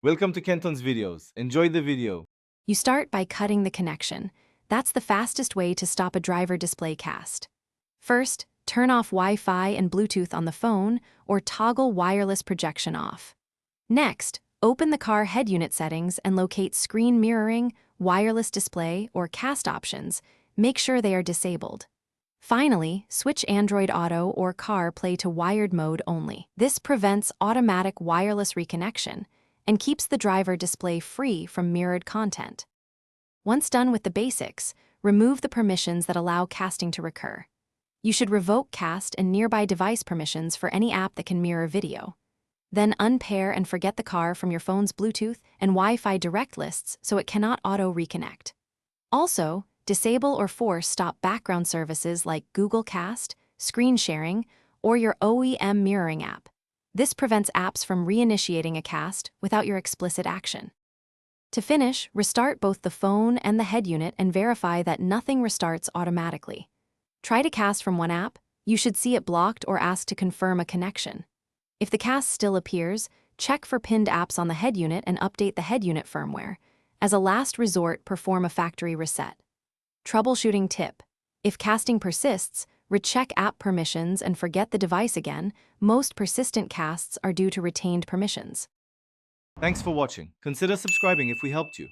Welcome to Kenton's videos. Enjoy the video. You start by cutting the connection. That's the fastest way to stop a driver display cast. First, turn off Wi-Fi and Bluetooth on the phone or toggle wireless projection off. Next, open the car head unit settings and locate screen mirroring, wireless display, or cast options. Make sure they are disabled. Finally, switch Android Auto or CarPlay to wired mode only. This prevents automatic wireless reconnection and keeps the driver display free from mirrored content. Once done with the basics, remove the permissions that allow casting to recur. You should revoke cast and nearby device permissions for any app that can mirror video. Then unpair and forget the car from your phone's Bluetooth and Wi-Fi direct lists so it cannot auto-reconnect. Also, disable or force stop background services like Google Cast, screen sharing, or your OEM mirroring app. This prevents apps from reinitiating a cast without your explicit action. To finish, restart both the phone and the head unit and verify that nothing restarts automatically. Try to cast from one app. You should see it blocked or ask to confirm a connection. If the cast still appears, check for pinned apps on the head unit and update the head unit firmware. As a last resort, perform a factory reset. Troubleshooting tip: if casting persists, recheck app permissions and forget the device again. Most persistent casts are due to retained permissions. Thanks for watching. Consider subscribing if we helped you.